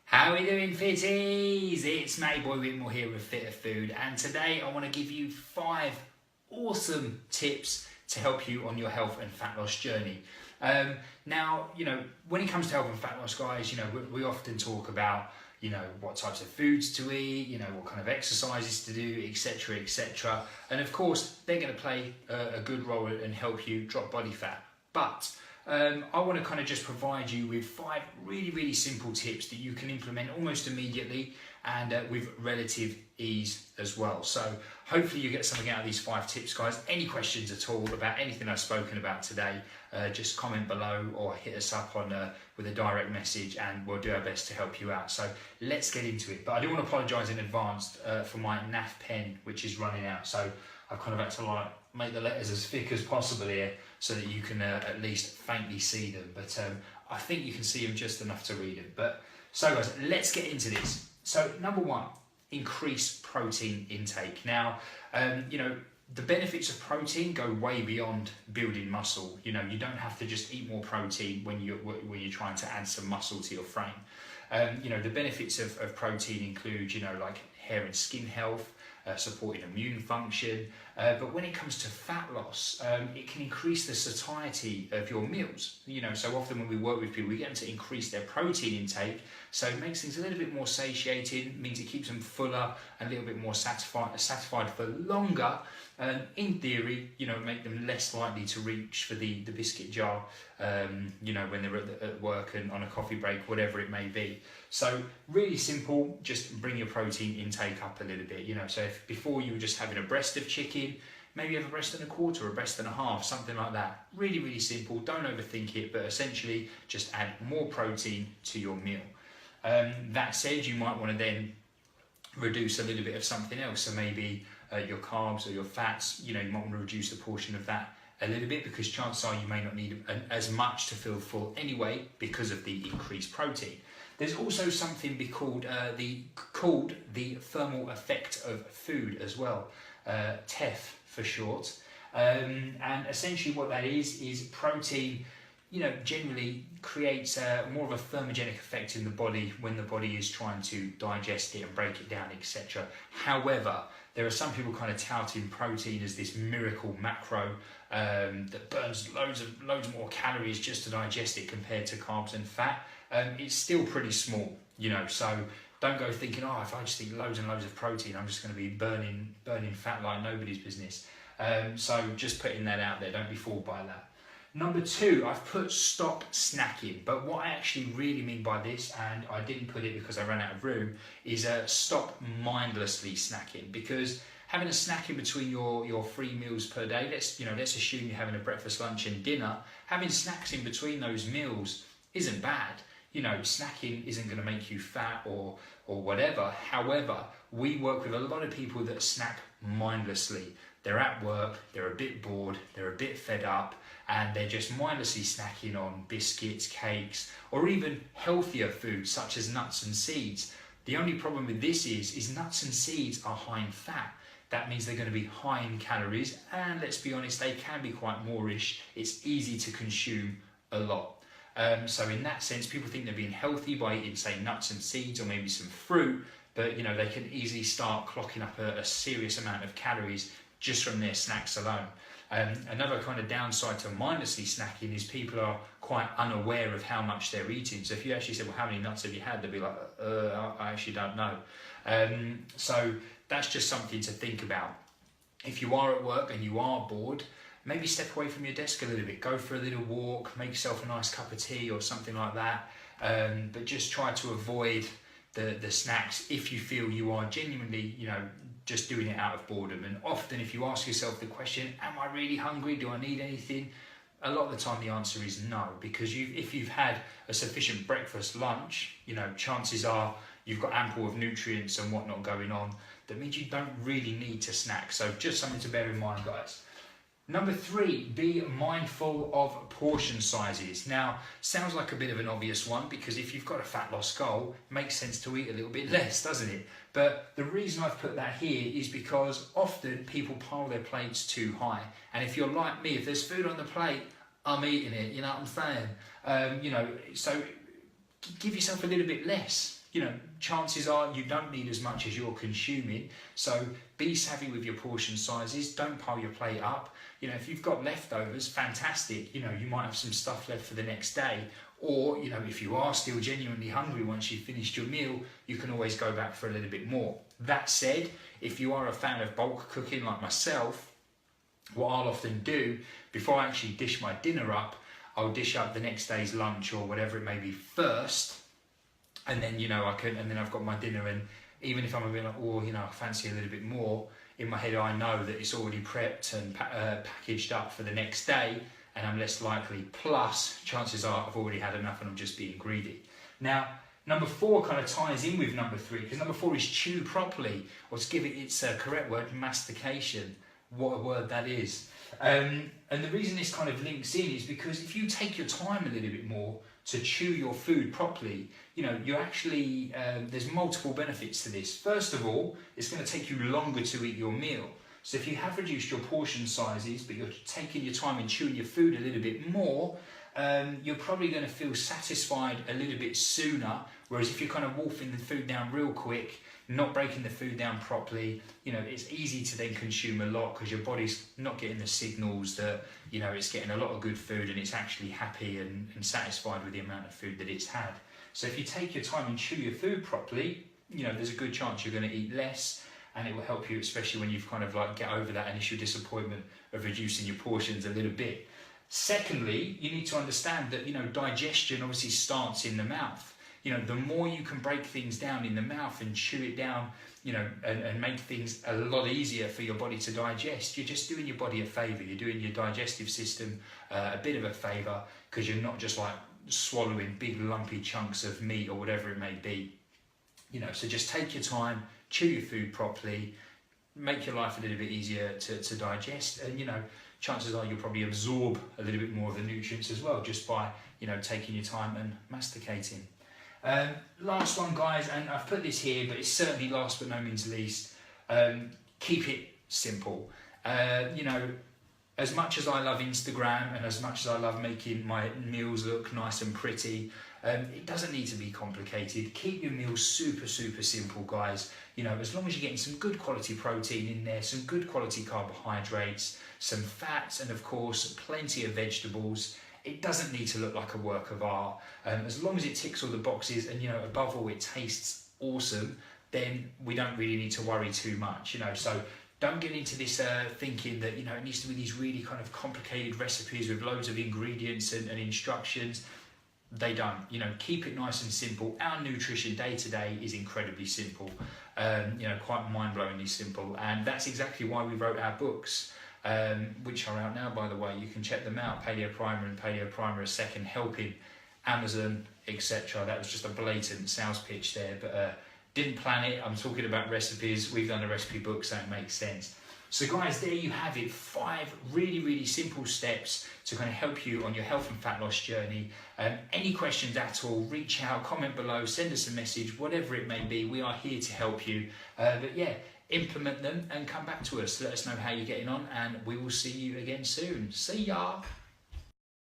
How are we doing, fitties? It's Mayboy Whitmore here with Fitter Food, and today I want to give you 5 awesome tips to help you on your health and fat loss journey. Now, when it comes to health and fat loss, guys, we often talk about, what types of foods to eat, what kind of exercises to do, etc., etc. And of course, they're going to play a good role and help you drop body fat. But I want to kind of just provide you with 5 really, really simple tips that you can implement almost immediately and with relative ease as well. So hopefully you get something out of these 5 tips, guys. Any questions at all about anything I've spoken about today, just comment below or hit us up on with a direct message and we'll do our best to help you out. So let's get into it. But I do want to apologise in advance for my NAF pen, which is running out. So I've kind of had to make the letters as thick as possible here so that you can at least faintly see them. But I think you can see them just enough to read them. So guys, let's get into this. So number 1, increase protein intake. Now, the benefits of protein go way beyond building muscle. You don't have to just eat more protein when you're trying to add some muscle to your frame. The benefits of protein include, like hair and skin health, supporting immune function, but when it comes to fat loss, it can increase the satiety of your meals. So often when we work with people, we get them to increase their protein intake, so it makes things a little bit more satiating, means it keeps them fuller and a little bit more satisfied for longer. In theory, make them less likely to reach for the biscuit jar, when they're at work and on a coffee break, whatever it may be. So really simple, just bring your protein intake up a little bit. So if before you were just having a breast of chicken, maybe have a breast and a quarter, a breast and a half, something like that. Really, really simple. Don't overthink it, but essentially just add more protein to your meal. That said, you might want to then reduce a little bit of something else. So maybe your carbs or your fats, you might want to reduce the portion of that a little bit, because chances are you may not need as much to feel full anyway because of the increased protein. There's also something called the thermal effect of food as well, TEF for short. And essentially what that is protein, generally creates more of a thermogenic effect in the body when the body is trying to digest it and break it down, etc. However, there are some people kind of touting protein as this miracle macro that burns loads more calories just to digest it compared to carbs and fat. It's still pretty small, so don't go thinking, if I just eat loads and loads of protein, I'm just going to be burning fat like nobody's business. So just putting that out there, don't be fooled by that. Number 2, I've put stop snacking, but what I actually really mean by this, and I didn't put it because I ran out of room, is stop mindlessly snacking. Because having a snack in between your 3 meals per day, let's assume you're having a breakfast, lunch and dinner, having snacks in between those meals isn't bad. Snacking isn't going to make you fat or whatever. However, we work with a lot of people that snack mindlessly. They're at work, they're a bit bored, they're a bit fed up, and they're just mindlessly snacking on biscuits, cakes, or even healthier foods such as nuts and seeds. The only problem with this is nuts and seeds are high in fat. That means they're going to be high in calories, and let's be honest, they can be quite moreish. It's easy to consume a lot. So in that sense, people think they're being healthy by eating, say, nuts and seeds or maybe some fruit, but they can easily start clocking up a serious amount of calories just from their snacks alone. Another kind of downside to mindlessly snacking is people are quite unaware of how much they're eating. So if you actually said, well, how many nuts have you had? They'll be like, I actually don't know. So that's just something to think about. If you are at work and you are bored, maybe step away from your desk a little bit, go for a little walk, make yourself a nice cup of tea or something like that. But just try to avoid the snacks if you feel you are genuinely, just doing it out of boredom. And often if you ask yourself the question, am I really hungry? Do I need anything? A lot of the time the answer is no, because if you've had a sufficient breakfast, lunch, chances are you've got ample of nutrients and whatnot going on. That means you don't really need to snack. So just something to bear in mind, guys. Number 3, be mindful of portion sizes. Now, sounds like a bit of an obvious one, because if you've got a fat loss goal, it makes sense to eat a little bit less, doesn't it? But the reason I've put that here is because often people pile their plates too high. And if you're like me, if there's food on the plate, I'm eating it, you know what I'm saying? So give yourself a little bit less. you know, chances are you don't need as much as you're consuming. So be savvy with your portion sizes. Don't pile your plate up. You know, if you've got leftovers, fantastic. You know, you might have some stuff left for the next day. Or, you know, if you are still genuinely hungry once you've finished your meal, you can always go back for a little bit more. That said, if you are a fan of bulk cooking like myself, what I'll often do, before I actually dish my dinner up, I'll dish up the next day's lunch or whatever it may be first. And then, you know, and then I've got my dinner, and even if I'm a bit like, oh, you know, I fancy a little bit more, in my head I know that it's already prepped and packaged up for the next day, and I'm less likely. Plus, chances are I've already had enough and I'm just being greedy. Now, number 4 kind of ties in with number 3, because number 4 is chew properly, or to give it its correct word, mastication. What a word that is. And the reason this kind of links in is because if you take your time a little bit more to chew your food properly, you know, you actually, there's multiple benefits to this. First of all, it's going to take you longer to eat your meal. So if you have reduced your portion sizes, but you're taking your time and chewing your food a little bit more, you're probably going to feel satisfied a little bit sooner. Whereas if you're kind of wolfing the food down real quick, not breaking the food down properly, you know, it's easy to then consume a lot because your body's not getting the signals that, you know, it's getting a lot of good food and it's actually happy and satisfied with the amount of food that it's had. So if you take your time and chew your food properly, you know, there's a good chance you're going to eat less, and it will help you, especially when you've kind of like get over that initial disappointment of reducing your portions a little bit. Secondly, you need to understand that, you know, digestion obviously starts in the mouth. You know, the more you can break things down in the mouth and chew it down, you know, and make things a lot easier for your body to digest, you're just doing your body a favour. You're doing your digestive system a bit of a favour, because you're not just like swallowing big lumpy chunks of meat or whatever it may be. You know, so just take your time, chew your food properly, make your life a little bit easier to digest, and, you know, chances are you'll probably absorb a little bit more of the nutrients as well, just by, you know, taking your time and masticating. Last one, guys, and I've put this here, but it's certainly last but no means least, keep it simple. You know, as much as I love Instagram and as much as I love making my meals look nice and pretty, it doesn't need to be complicated. Keep your meals super, super simple, guys. You know, as long as you're getting some good quality protein in there, some good quality carbohydrates, some fats, and of course, plenty of vegetables. It doesn't need to look like a work of art. As long as it ticks all the boxes and, you know, above all, it tastes awesome, then we don't really need to worry too much, you know. So don't get into this thinking that, you know, it needs to be these really kind of complicated recipes with loads of ingredients and instructions. They don't. You know, keep it nice and simple. Our nutrition day to day is incredibly simple, you know, quite mind-blowingly simple. And that's exactly why we wrote our books, which are out now, by the way. You can check them out, Paleo Primer and Paleo Primer a Second Helping, Amazon, etc. That was just a blatant sales pitch there, but didn't plan it. I'm talking about recipes. We've done a recipe book, so it makes sense. So guys, there you have it, 5 really, really simple steps to kind of help you on your health and fat loss journey. Any questions at all, reach out, comment below, send us a message, whatever it may be. We are here to help you. But yeah, implement them and come back to us. Let us know how you're getting on, and we will see you again soon. See ya.